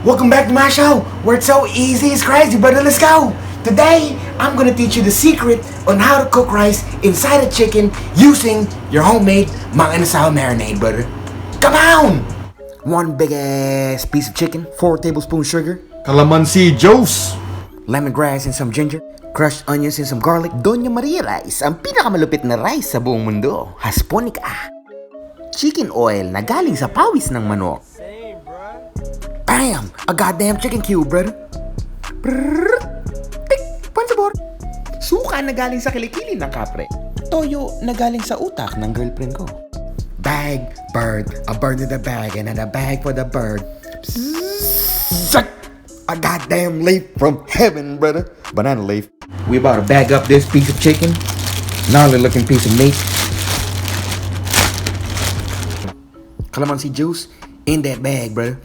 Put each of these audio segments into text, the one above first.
Welcome back to my show where it's so easy, it's crazy, brother. Let's go. Today, I'm gonna teach you the secret on how to cook rice inside a chicken using your homemade Mang Inasal marinade, brother. Come on! One big ass piece of chicken, 4 tablespoons sugar, Calamansi juice. lemongrass and some ginger, crushed onions and some garlic. Doña Maria Rice, ang pinakamalupit na rice sa buong mundo. Hasponica. Chicken oil na galing sa pawis ng manok. Bam! A goddamn chicken cube, brother. Brrrr. Tik! Pansabor. Suka na galing sa kilikili ng kapre. Toyo na galing sa utak ng girlfriend ko. Bag, bird. A bird in the bag and then a bag for the bird. Psst. A goddamn leaf from heaven, brother. Banana leaf. We about to bag up this piece of chicken. Gnarly looking piece of meat. Calamansi juice in that bag, brother.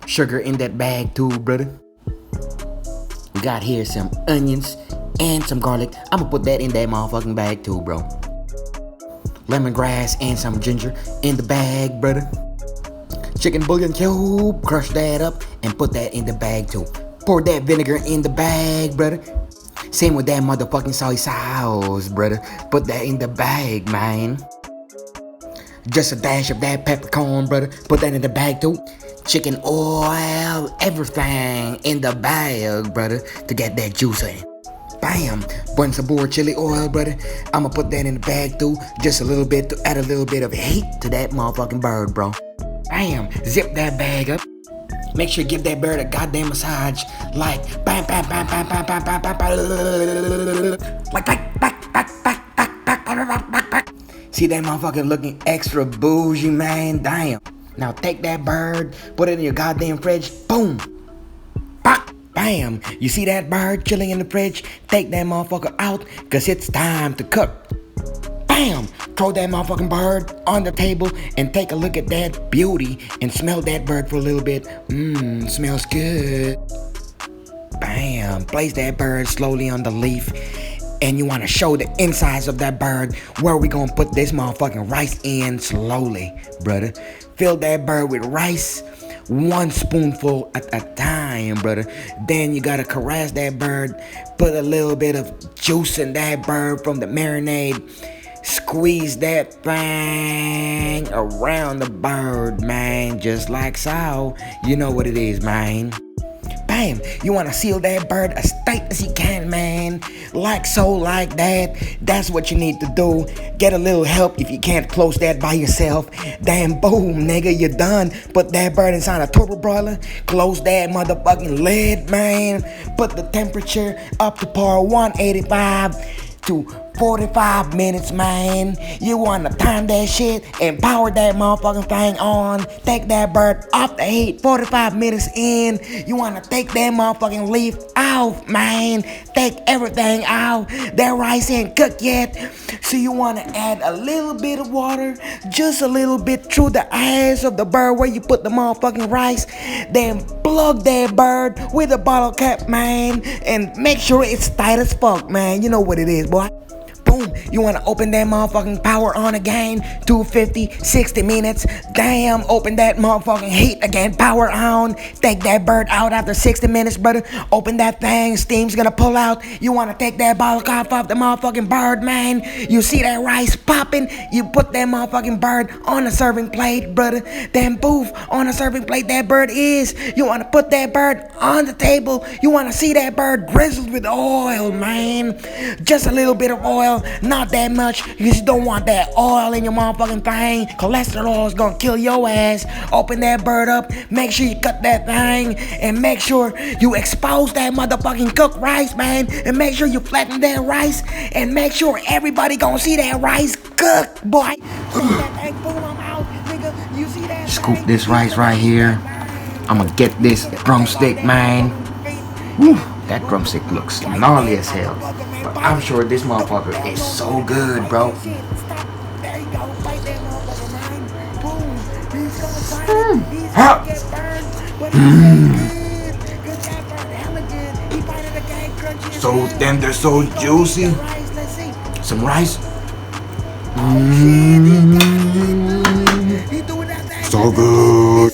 Sugar in that bag too, brother. We got here some onions and some garlic. I'ma put that in that motherfucking bag too, bro. Lemongrass and some ginger in the bag, brother. Chicken bouillon cube, crush that up and put that in the bag too. Pour that vinegar in the bag, brother. Same with that motherfucking soy sauce, brother. Put that in the bag, man. Just a dash of that peppercorn, brother. Put that in the bag too. Chicken oil, everything in the bag, brother, to get that juice in. Bam! Bun sabor chili oil, brother. I'ma put that in the bag too, just a little bit to add a little bit of heat to that motherfucking bird, bro. Bam! Zip that bag up. Make sure you give that bird a goddamn massage, like bam, bam, bam, bam, bam, bam, bam, bam, bam, like back. See that motherfucker looking extra bougie, man? Damn. Now take that bird, put it in your goddamn fridge, boom, pop, bam. You see that bird chilling in the fridge? Take that motherfucker out, cause it's time to cook. Bam, throw that motherfucking bird on the table and take a look at that beauty and smell that bird for a little bit. Smells good. Bam, place that bird slowly on the leaf. And you want to show the insides of that bird where we gonna put this motherfucking rice in slowly, brother. Fill that bird with rice, 1 spoonful at a time, brother. Then you gotta caress that bird, put a little bit of juice in that bird from the marinade. Squeeze that thing around the bird, man, just like so. You know what it is, man. Bam! You wanna seal that bird as tight as you can, man. Like so, like that. That's what you need to do. Get a little help if you can't close that by yourself. Damn, boom, nigga, you're done. Put that bird inside a turbo broiler. Close that motherfucking lid, man. Put the temperature up to par 185 to 45 minutes, man. You wanna time that shit and power that motherfucking thing on. Take that bird off the heat, 45 minutes in. You wanna take that motherfucking leaf out, man. Take everything out. That rice ain't cooked yet. So you wanna add a little bit of water, just a little bit through the eyes of the bird where you put the motherfucking rice. Then plug that bird with a bottle cap, man. And make sure it's tight as fuck, man. You know what it is, boy. Boom, you wanna open that motherfucking power on again, 250, 60 minutes, damn, open that motherfucking heat again, power on, take that bird out after 60 minutes, brother, open that thing, steam's gonna pull out, you wanna take that bottle cap off the motherfucking bird, man, you see that rice popping, you put that motherfucking bird on a serving plate, brother, then poof, on a serving plate that bird is, you wanna put that bird on the table, you wanna see that bird drizzled with oil, man, just a little bit of oil, not that much, you just don't want that oil in your motherfucking thing. Cholesterol is gonna kill your ass. Open that bird up, make sure you cut that thing, and make sure you expose that motherfucking cooked rice, man, and make sure you flatten that rice, and make sure everybody gonna see that rice cooked, boy. Scoop this rice right here. I'ma get this drumstick, man. Woo, that drumstick looks gnarly as hell. But I'm sure this motherfucker is so good, bro. So tender, so juicy. Some rice. So good.